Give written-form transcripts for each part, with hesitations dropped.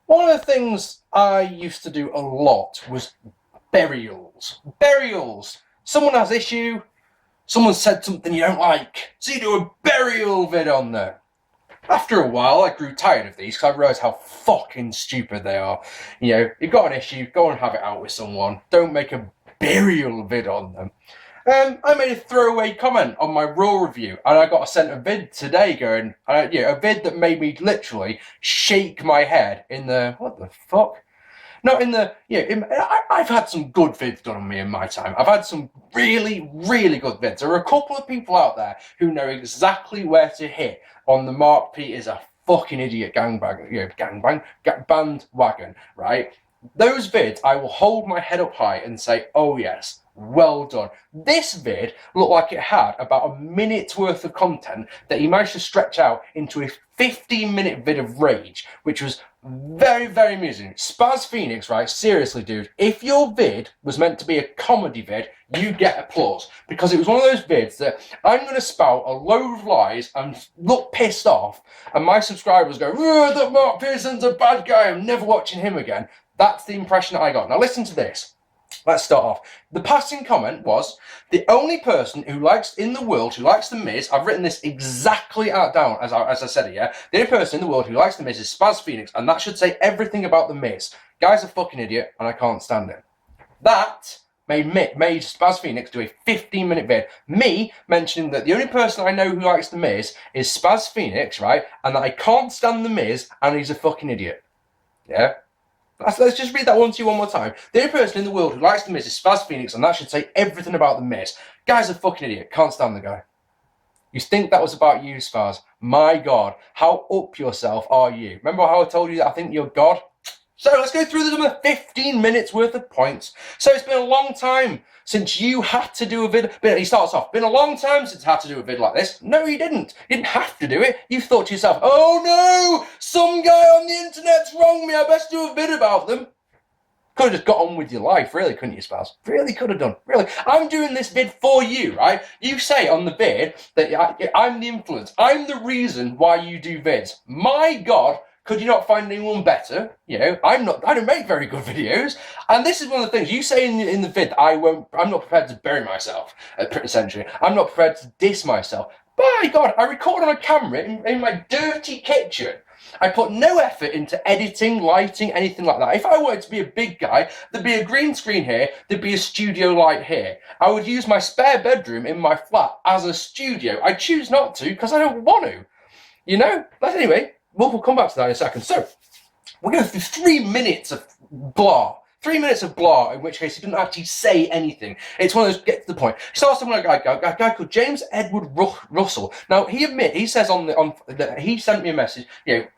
One of the things I used to do a lot was burials. Burials. Someone has issue, someone said something you don't like, so you do a burial vid on there. After a while, I grew tired of these because I realised how fucking stupid they are. You've got an issue, go and have it out with someone. Don't make a burial vid on them. I made a throwaway comment on my Raw review, and I got sent a vid today going, a vid that made me literally shake my head in the, what the fuck? Not in the, I've had some good vids done on me in my time. I've had some really, really good vids. There are a couple of people out there who know exactly where to hit on the Mark P is a fucking idiot bandwagon, right? Those vids, I will hold my head up high and say, oh yes, well done. This vid looked like it had about a minute's worth of content that he managed to stretch out into a 15-minute vid of rage, which was very, very amusing. Spaz Phoenix, right? Seriously, dude, if your vid was meant to be a comedy vid, you get applause. Because it was one of those vids that I'm going to spout a load of lies and look pissed off, and my subscribers go, that Mark Pearson's a bad guy, I'm never watching him again. That's the impression that I got. Now listen to this. Let's start off. The passing comment was, the only person who likes in the world who likes The Miz, I've written this exactly down as I said it, yeah? The only person in the world who likes The Miz is Spaz Phoenix, and that should say everything about The Miz. Guy's a fucking idiot, and I can't stand him. That made Spaz Phoenix do a 15-minute vid. Me mentioning that the only person I know who likes The Miz is Spaz Phoenix, right? And that I can't stand The Miz, and he's a fucking idiot. Yeah? Let's just read that one to you one more time. The only person in the world who likes The Miz is Spaz Phoenix, and that should say everything about The Miz. Guy's a fucking idiot. Can't stand the guy. You think that was about you, Spaz? My God, how up yourself are you? Remember how I told you that I think you're God? So let's go through the 15 minutes worth of points. So it's been a long time since you had to do a vid. He starts off, been a long time since I had to do a vid like this. No, you didn't. You didn't have to do it. You thought to yourself, oh no, some guy on the internet's wronged me. I best do a vid about them. Could have just got on with your life, really, couldn't you, Spaz? Really could have done. Really. I'm doing this vid for you, right? You say on the vid that I'm the influence. I'm the reason why you do vids. My God, could you not find anyone better? I don't make very good videos. And this is one of the things you say in the vid that I'm not prepared to bury myself, essentially. I'm not prepared to diss myself. By God, I record on a camera in my dirty kitchen. I put no effort into editing, lighting, anything like that. If I wanted to be a big guy, there'd be a green screen here, there'd be a studio light here. I would use my spare bedroom in my flat as a studio. I choose not to because I don't want to. But anyway, we'll come back to that in a second. So, we're going through 3 minutes of blah. 3 minutes of blah, in which case he didn't actually say anything. It's one of those, get to the point. He starts with a guy called James Edward Russell. Now, he says he sent me a message,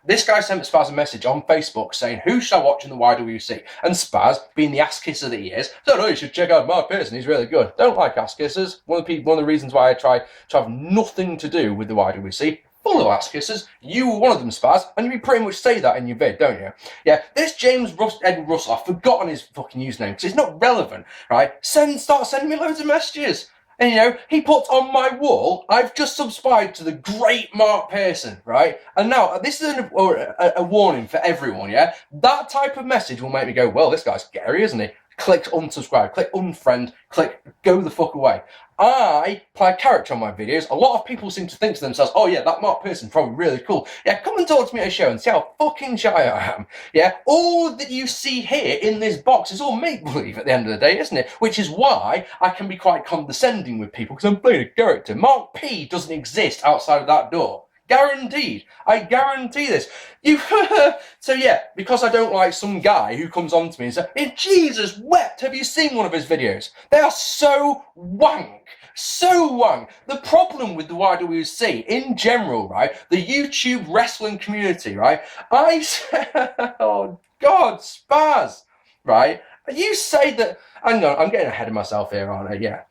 this guy sent Spaz a message on Facebook saying, who should I watch in the YWC? And Spaz, being the ass kisser that he is, said, oh, you should check out Mark Pearson, he's really good. Don't like ass kissers. One of the reasons why I try to have nothing to do with the YWC, full of ass kissers. You were one of them, Spaz, and you pretty much say that in your vid, don't you? Yeah, this James Edward Russell, I've forgotten his fucking username because it's not relevant, right? Start sending me loads of messages. And he puts on my wall, I've just subscribed to the great Mark Pearson, right? And now, this is a warning for everyone, yeah? That type of message will make me go, well, this guy's scary, isn't he? Click unsubscribe, click unfriend, click go the fuck away. I play a character on my videos. A lot of people seem to think to themselves, oh yeah, that Mark Pearson's probably really cool. Yeah, come and talk to me at a show and see how fucking shy I am. Yeah, all that you see here in this box is all make-believe at the end of the day, isn't it? Which is why I can be quite condescending with people, because I'm playing a character. Mark P doesn't exist outside of that door. Guaranteed. I guarantee this. So yeah, because I don't like some guy who comes on to me and says, if Jesus wept, have you seen one of his videos? They are so wank. So wank. The problem with the YWC in general, right, the YouTube wrestling community, right, I say, oh God, Spaz, right, you say that, hang on, I'm getting ahead of myself here, aren't I? Yeah.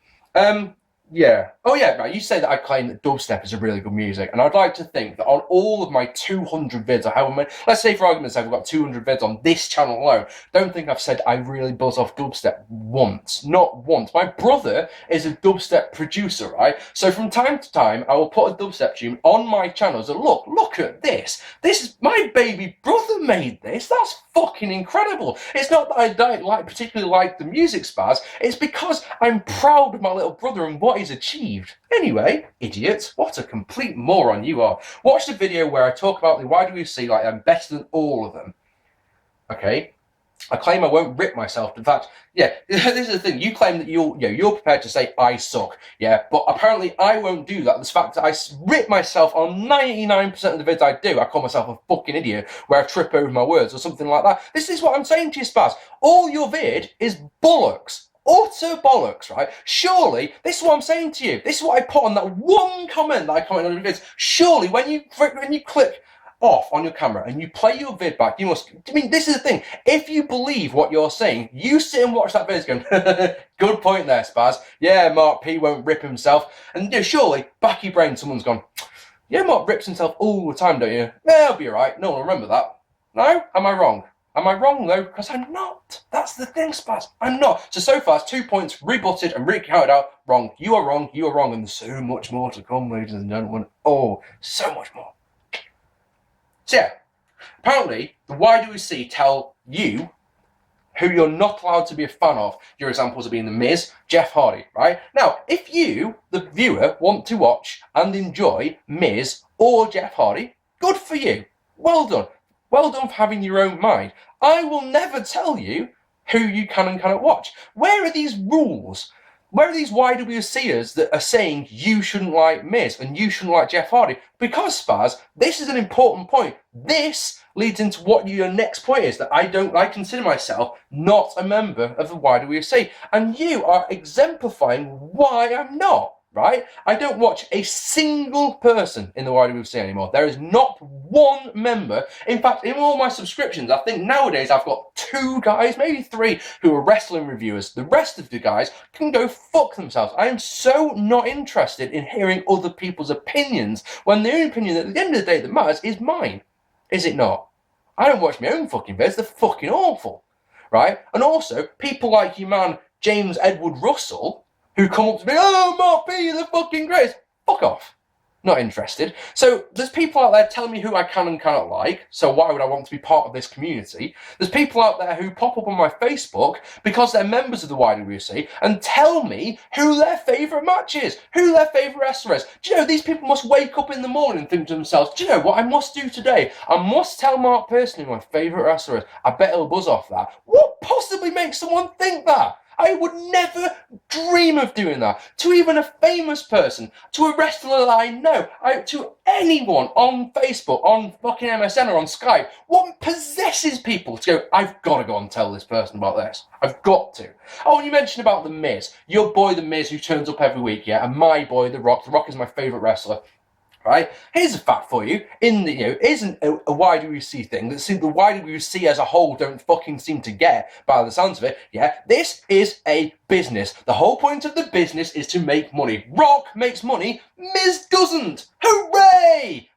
Yeah. Oh, yeah, right. You say that I claim that dubstep is a really good music, and I'd like to think that on all of my 200 vids, or however many, let's say for argument's sake, I've got 200 vids on this channel alone, don't think I've said I really buzz off dubstep once. Not once. My brother is a dubstep producer, right? So from time to time, I will put a dubstep tune on my channel as a look at this. This is, my baby brother made this. That's fucking incredible. It's not that I don't particularly like the music, Spaz. It's because I'm proud of my little brother and what he's achieved. Anyway, idiot, what a complete moron you are. Watch the video where I talk about the YWC like I'm better than all of them. Okay? I claim I won't rip myself. In fact, yeah, this is the thing. You claim that you're prepared to say I suck, yeah, but apparently I won't do that. The fact that I rip myself on 99% of the vids I do, I call myself a fucking idiot, where I trip over my words or something like that. This is what I'm saying to you, Spaz. All your vid is bollocks. Utter bollocks, right? Surely, this is what I'm saying to you. This is what I put on that one comment that I commented on the vids. Surely, when you click off on your camera and you play your vid back, you must, I mean, this is the thing. If you believe what you're saying, you sit and watch that video going, good point there, Spaz. Yeah, Mark P won't rip himself. And surely, back of your brain, someone's gone, yeah, Mark rips himself all the time, don't you? Yeah, I'll be alright. No one will remember that. No? Am I wrong? Am I wrong, though? Because I'm not. That's the thing, Spaz. I'm not. So far, it's 2 points rebutted and recounted out. Wrong. You are wrong. You are wrong. And there's so much more to come, ladies and gentlemen. Oh, so much more. So, yeah. Apparently, the YWC tell you who you're not allowed to be a fan of. Your examples are being The Miz, Jeff Hardy, right? Now, if you, the viewer, want to watch and enjoy Miz or Jeff Hardy, good for you. Well done. Well done for having your own mind. I will never tell you who you can and cannot watch. Where are these rules? Where are these YWCers that are saying you shouldn't like Miz and you shouldn't like Jeff Hardy? Because, Spaz, this is an important point. This leads into what your next point is, that I consider myself not a member of the YWC. And you are exemplifying why I'm not. Right? I don't watch a single person in the YWC anymore. There is not one member. In fact, in all my subscriptions, I think nowadays I've got 2 guys, maybe 3, who are wrestling reviewers. The rest of the guys can go fuck themselves. I am so not interested in hearing other people's opinions when the only opinion at the end of the day that matters is mine. Is it not? I don't watch my own fucking vids. They're fucking awful. Right? And also, people like your man, James Edward Russell, who come up to me, oh, Mark B, you're the fucking greatest. Fuck off. Not interested. So there's people out there telling me who I can and cannot like, so why would I want to be part of this community? There's people out there who pop up on my Facebook because they're members of the YWC and tell me who their favourite match is, who their favourite wrestler is. Do you know, these people must wake up in the morning and think to themselves, do you know what I must do today? I must tell Mark personally who my favourite wrestler is. I bet he'll buzz off that. What possibly makes someone think that? I would never dream of doing that to even a famous person, to a wrestler that I know, to anyone on Facebook, on fucking MSN or on Skype. What possesses people to go, I've got to go and tell this person about this. I've got to. Oh, and you mentioned about The Miz. Your boy The Miz who turns up every week, yeah, and my boy The Rock. The Rock is my favourite wrestler. Right? Here's a fact for you. Isn't a YWC thing that the YWC as a whole don't fucking seem to get by the sounds of it. Yeah, this is a business. The whole point of the business is to make money. Rock makes money, Miz doesn't. Hooray!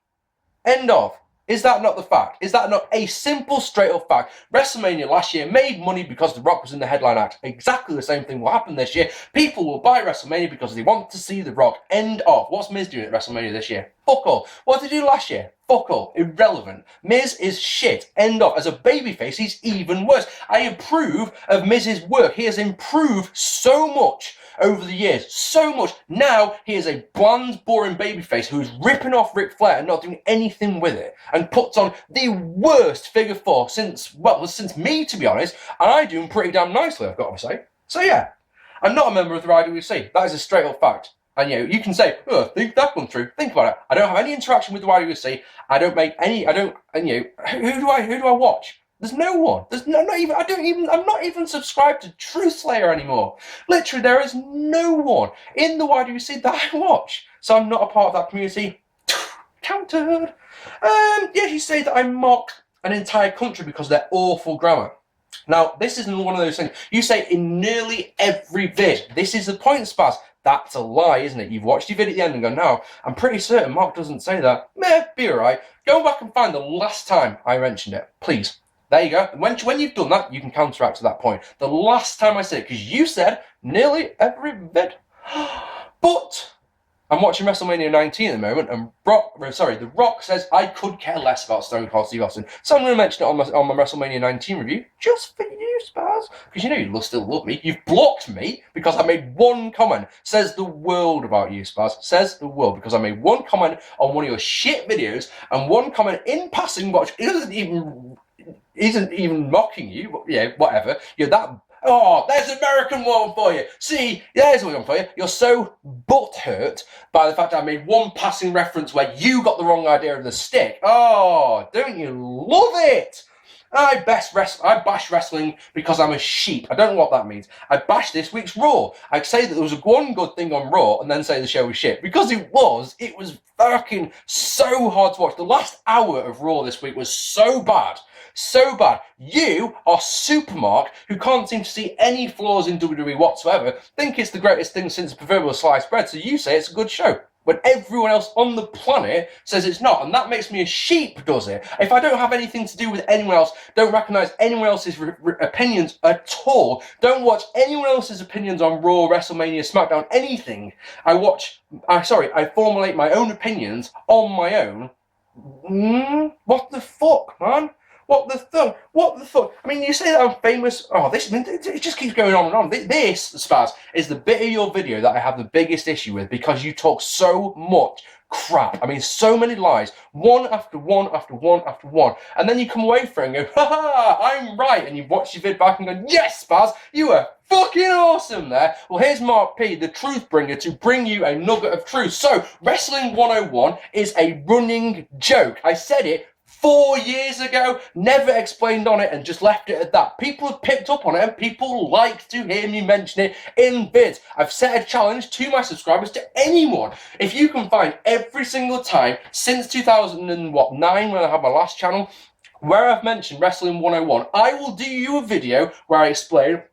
End of. Is that not the fact? Is that not a simple, straight-up fact? WrestleMania last year made money because The Rock was in the headline act. Exactly the same thing will happen this year. People will buy WrestleMania because they want to see The Rock. End of. What's Miz doing at WrestleMania this year? Fuck all. What did he do last year? Fuck all. Irrelevant. Miz is shit. End of. As a babyface, he's even worse. I approve of Miz's work. He has improved so much over the years. So much. Now he is a bland, boring babyface who is ripping off Ric Flair and not doing anything with it. And puts on the worst figure 4 since me, to be honest. And I do him pretty damn nicely, I've got to say. So yeah, I'm not a member of the YWC. That is a straight up fact. And you can say, oh, think that comes true. Think about it. I don't have any interaction with the YWC. I don't make any, who do I watch? There's no one. I'm not even subscribed to Truth Slayer anymore. Literally, there is no one in the YWC that I watch. So I'm not a part of that community. Countered. You say that I mock an entire country because of their awful grammar. Now, this isn't one of those things. You say in nearly every vid. This is the point, Spaz. That's a lie, isn't it? You've watched your video at the end and gone, no, I'm pretty certain Mark doesn't say that. Meh, be alright. Go back and find the last time I mentioned it, please. There you go. When you've done that, you can counteract to that point. The last time I said it, because you said nearly every vid. But I'm watching WrestleMania 19 at the moment, and The Rock says I could care less about Stone Cold Steve Austin. So I'm going to mention it on my WrestleMania 19 review, just for you, Spaz. Because you know you still love me. You've blocked me because I made one comment. Says the world about you, Spaz. Says the world, because I made one comment on one of your shit videos, and one comment in passing, which isn't even mocking you, but yeah, whatever. You're that... Oh, there's an American one for you. See, there's one for you. You're so butthurt by the fact I made one passing reference where you got the wrong idea of the stick. Oh, don't you love it? I bash wrestling because I'm a sheep. I don't know what that means. I bash this week's Raw. I'd say that there was one good thing on Raw and then say the show was shit. Because it was fucking so hard to watch. The last hour of Raw this week was so bad. So bad. You are Supermark, who can't seem to see any flaws in WWE whatsoever, think it's the greatest thing since the proverbial sliced bread, so you say it's a good show, when everyone else on the planet says it's not, and that makes me a sheep, does it? If I don't have anything to do with anyone else, don't recognise anyone else's opinions at all, don't watch anyone else's opinions on Raw, WrestleMania, SmackDown, anything, I formulate my own opinions on my own. What the fuck, man? What the fuck? I mean, you say that I'm famous. Oh, it just keeps going on and on. This, Spaz, is the bit of your video that I have the biggest issue with, because you talk so much crap. I mean, so many lies. One after one after one after one. And then you come away from it and go, ha, I'm right. And you watch your vid back and go, yes, Spaz, you were fucking awesome there. Well, here's Mark P, the truth bringer, to bring you a nugget of truth. So, Wrestling 101 is a running joke. I said it 4 years ago, never explained on it, and just left it at that. People have picked up on it, and people like to hear me mention it in vids. I've set a challenge to my subscribers, to anyone. If you can find every single time since 2009, when I had my last channel, where I've mentioned Wrestling 101, I will do you a video where I explain,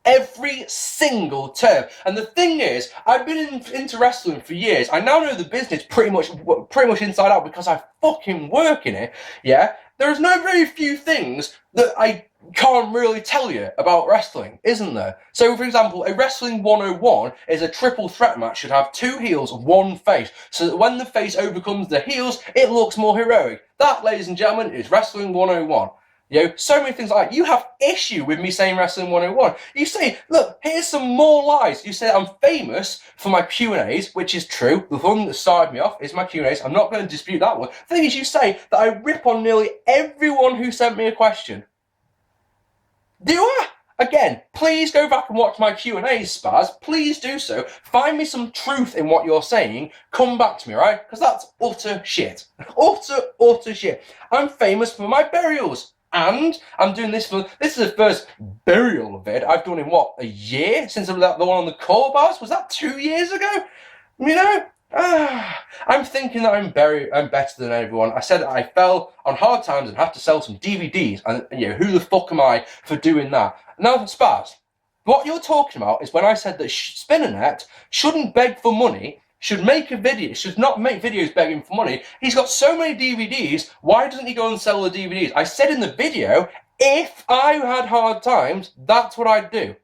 every single term. And the thing is, I've been into wrestling for years. I now know the business pretty much inside out because I fucking work in it. Yeah, there's no very few things that I can't really tell you about wrestling, isn't there? So, for example, a Wrestling 101 is a triple threat match, should have 2 heels, 1 face, so that when the face overcomes the heels, it looks more heroic. That, ladies and gentlemen, is Wrestling 101. So many things like that. You have issue with me saying Wrestling 101. You say, look, here's some more lies. You say I'm famous for my Q&As, which is true. The one that started me off is my Q&As. I'm not going to dispute that one. The thing is, you say that I rip on nearly everyone who sent me a question. Do I? Again, please go back and watch my Q&As, Spaz. Please do so. Find me some truth in what you're saying. Come back to me, right? Because that's utter shit. Utter shit. I'm famous for my burials. And I'm doing this this is the first burial vid I've done in, a year? Since the one on the core bars? Was that 2 years ago? I'm thinking that I'm better than everyone. I said I fell on hard times and had to sell some DVDs. And who the fuck am I for doing that? Now, Spaz, what you're talking about is when I said that Spinnernet shouldn't beg for money, should not make videos begging for money. He's got so many DVDs, why doesn't he go and sell the DVDs? I said in the video, if I had hard times, that's what I'd do.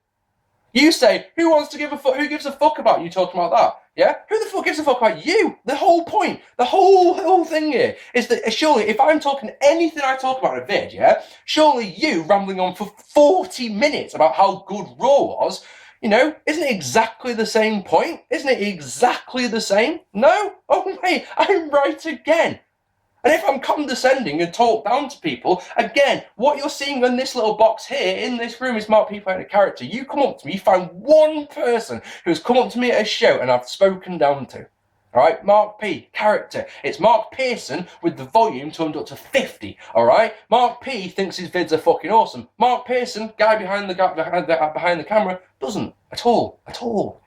You say, who gives a fuck about you talking about that? Yeah? Who the fuck gives a fuck about you? The whole point, the whole thing here is that surely if I'm talking anything I talk about in a vid, yeah, surely you rambling on for 40 minutes about how good Raw was, isn't it exactly the same point? Isn't it exactly the same? No? Oh, mate, I'm right again. And if I'm condescending and talk down to people, again, what you're seeing in this little box here, in this room, is Mark P playing a character. You come up to me, you find one person who's come up to me at a show and I've spoken down to. Alright, Mark P, character. It's Mark Pearson with the volume turned up to 50. Alright? Mark P thinks his vids are fucking awesome. Mark Pearson, guy behind the camera, doesn't. At all.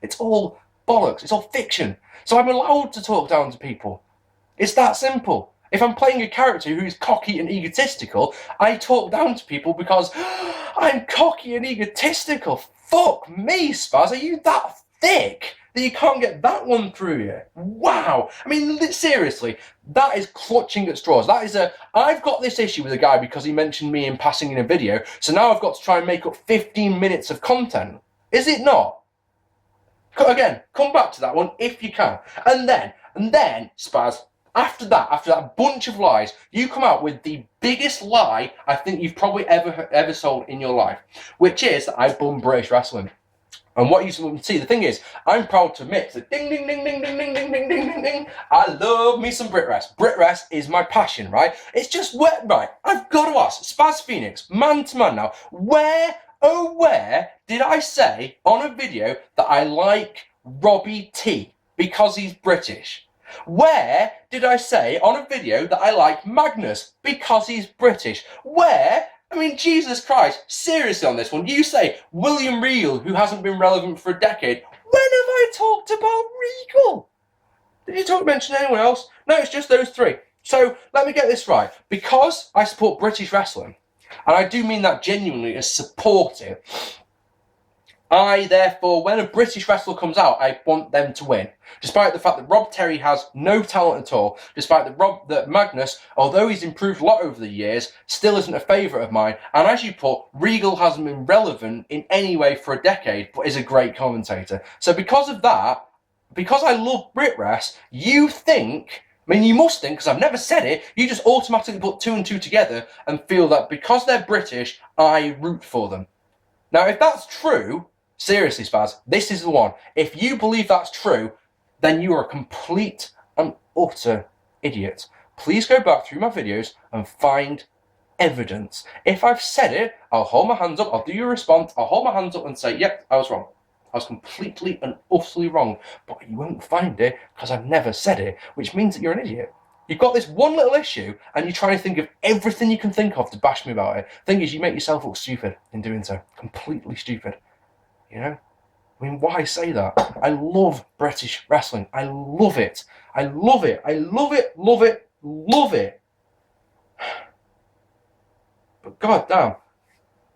It's all bollocks. It's all fiction. So I'm allowed to talk down to people. It's that simple. If I'm playing a character who's cocky and egotistical, I talk down to people because I'm cocky and egotistical. Fuck me, Spaz. Are you that thick that you can't get that one through you. Wow. I mean, seriously, that is clutching at straws. I've got this issue with a guy because he mentioned me in passing in a video, so now I've got to try and make up 15 minutes of content. Is it not? Again, come back to that one if you can. And then, Spaz, after that bunch of lies, you come out with the biggest lie I think you've probably ever sold in your life, which is that I bum British wrestling. And what you see, the thing is, I'm proud to admit that ding, ding, ding, ding, ding, ding, ding, ding, ding, ding, ding. I love me some Brit Rest. Brit Rest is my passion, right? It's just right. I've got to ask, Spaz Phoenix, man to man now, where did I say on a video that I like Robbie T because he's British? Where did I say on a video that I like Magnus because he's British? I mean, Jesus Christ, seriously on this one, you say William Regal, who hasn't been relevant for a decade. When have I talked about Regal? Did you mention anyone else? No, it's just those three. So, let me get this right. Because I support British wrestling, and I do mean that genuinely as supportive, I, therefore, when a British wrestler comes out, I want them to win. Despite the fact that Rob Terry has no talent at all, despite that Magnus, although he's improved a lot over the years, still isn't a favourite of mine, and as you put, Regal hasn't been relevant in any way for a decade, but is a great commentator. So because of that, because I love BritRest, you think, I mean, you must think, because I've never said it, you just automatically put two and two together and feel that because they're British, I root for them. Now, if that's true, seriously, Spaz, this is the one. If you believe that's true, then you are a complete and utter idiot. Please go back through my videos and find evidence. If I've said it, I'll hold my hands up, I'll do your response, I'll hold my hands up and say, yep, I was wrong. I was completely and utterly wrong. But you won't find it because I've never said it, which means that you're an idiot. You've got this one little issue and you're trying to think of everything you can think of to bash me about it. Thing is, you make yourself look stupid in doing so. Completely stupid. You know? I mean, why say that? I love British wrestling. I love it. I love it. I love it, love it, love it. But goddamn,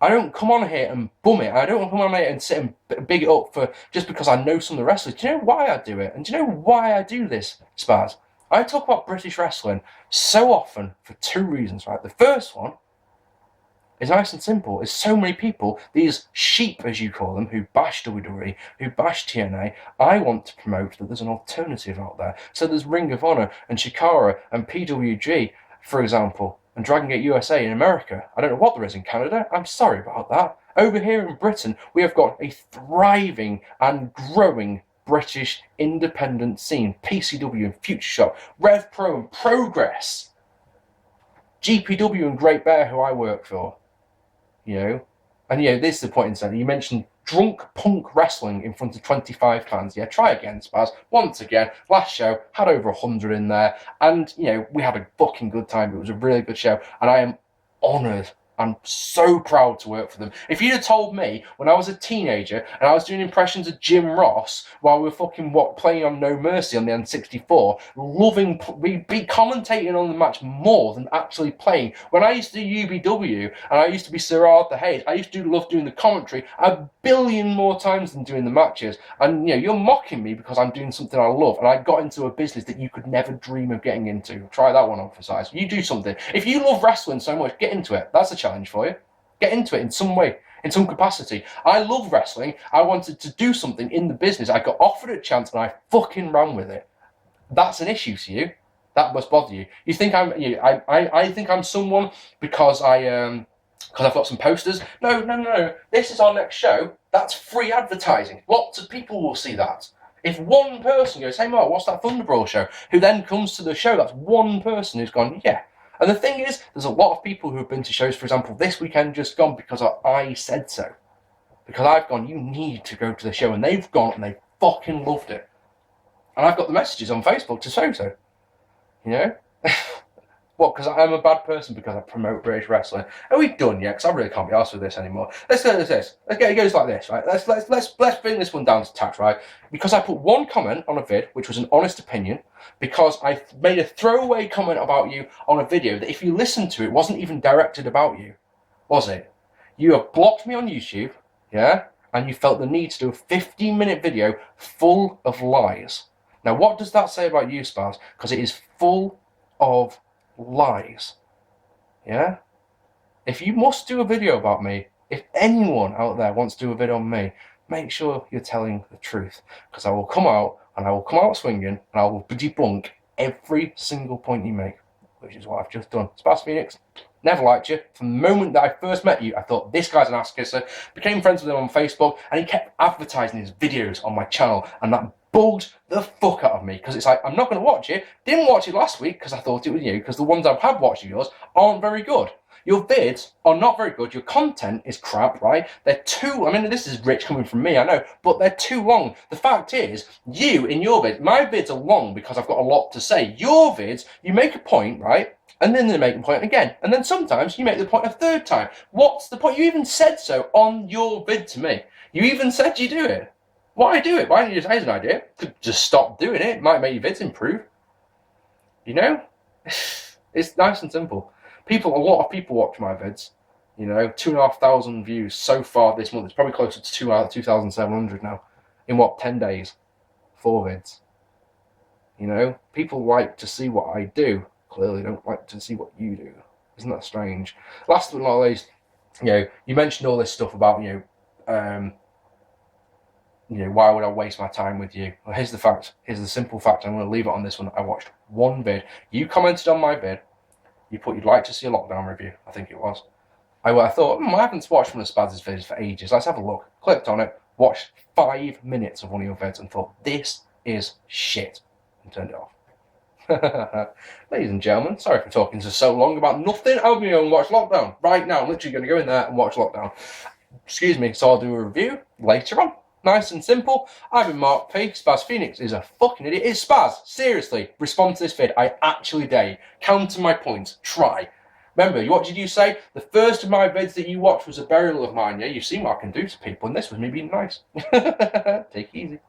I don't come on here and bum it. I don't come on here and sit and big it up for just because I know some of the wrestlers. Do you know why I do it? And do you know why I do this, Spaz? I talk about British wrestling so often for two reasons, right? The first one is nice and simple. It's so many people, these sheep, as you call them, who bash WWE, who bash TNA. I want to promote that there's an alternative out there. So there's Ring of Honor and Chikara and PWG, for example, and Dragon Gate USA in America. I don't know what there is in Canada. I'm sorry about that. Over here in Britain, we have got a thriving and growing British independent scene. PCW and Future Shock, Rev Pro and Progress, GPW and Great Bear, who I work for. You know, and this is the point in saying, you mentioned drunk punk wrestling in front of 25 fans. Yeah, try again, Spaz. Once again, last show had over 100 in there, and we had a fucking good time. It was a really good show, and I am honoured. I'm so proud to work for them. If you'd have told me when I was a teenager and I was doing impressions of Jim Ross while we were fucking playing on No Mercy on the N64, we'd be commentating on the match more than actually playing. When I used to do UBW and I used to be Sir Arthur Hayes, I used to love doing the commentary a billion more times than doing the matches. And you're mocking me because I'm doing something I love, and I got into a business that you could never dream of getting into. Try that one on for size. You do something. If you love wrestling so much, get into it. That's a challenge for you. Get into it in some way, in some capacity. I love wrestling. I wanted to do something in the business. I got offered a chance and I fucking ran with it. That's an issue to you. That must bother you. You think I think I'm someone because I've got some posters. No. This is our next show. That's free advertising. Lots of people will see that. If one person goes, hey Mark, what's that Thunderbrawl show? Who then comes to the show, that's one person who's gone, yeah. And the thing is, there's a lot of people who have been to shows, for example, this weekend just gone because I said so. Because I've gone, you need to go to the show, and they've gone and they fucking loved it. And I've got the messages on Facebook to say so. What, because I'm a bad person because I promote British wrestling? Are we done yet? Because I really can't be arsed with this anymore. Let's go with this. It goes like this, right? Let's bring this one down to tact, right? Because I put one comment on a vid, which was an honest opinion, because I made a throwaway comment about you on a video that if you listen to it wasn't even directed about you, was it? You have blocked me on YouTube, yeah? and you felt the need to do a 15-minute video full of lies. Now, what does that say about you, Spaz? Because it is full of lies. Yeah? If you must do a video about me, if anyone out there wants to do a video on me, make sure you're telling the truth. Because I will come out, and I will come out swinging, and I will debunk every single point you make, which is what I've just done. Spaz Phoenix, never liked you. From the moment that I first met you, I thought, this guy's an ass kisser. Became friends with him on Facebook, and he kept advertising his videos on my channel, and that bugged the fuck out of me, because it's like, I'm not going to watch it. Didn't watch it last week because I thought it was you, because the ones I have watched of yours aren't very good. Your vids are not very good. Your content is crap, right? They're too, I mean, this is rich coming from me, I know, but they're too long. The fact is, you, in your vids, my vids are long because I've got a lot to say. Your vids, you make a point, right? And then they make a point again. And then sometimes you make the point a third time. What's the point? You even said so on your vid to me. You even said you do it. Why do it? Why don't you just, here's an idea. Could just stop doing it. It might make your vids improve. You know? It's nice and simple. A lot of people watch my vids. You know, 2,500 views so far this month. It's probably closer to 2,700 now. In what, 10 days? 4 vids. You know, people like to see what I do. Clearly don't like to see what you do. Isn't that strange? Last but not least, you know, you mentioned all this stuff about, you know, why would I waste my time with you? Well, here's the fact. Here's the simple fact. I'm going to leave it on this one. I watched one vid. You commented on my vid. You put you'd like to see a lockdown review. I think it was. I thought, I haven't watched one of Spaz's vids for ages. Let's have a look. Clicked on it. Watched 5 minutes of one of your vids and thought, this is shit. And turned it off. Ladies and gentlemen, sorry for talking so long about nothing. I'm going to go and watch Lockdown right now. I'm literally going to go in there and watch Lockdown. Excuse me, so I'll do a review later on. Nice and simple. I've been Mark P. Spaz Phoenix is a fucking idiot. It's Spaz. Seriously, respond to this vid. I actually dare. Counter my points. Try. Remember, what did you say? The first of my vids that you watched was a burial of mine. Yeah, you've seen what I can do to people, and this was me being nice. Take it easy.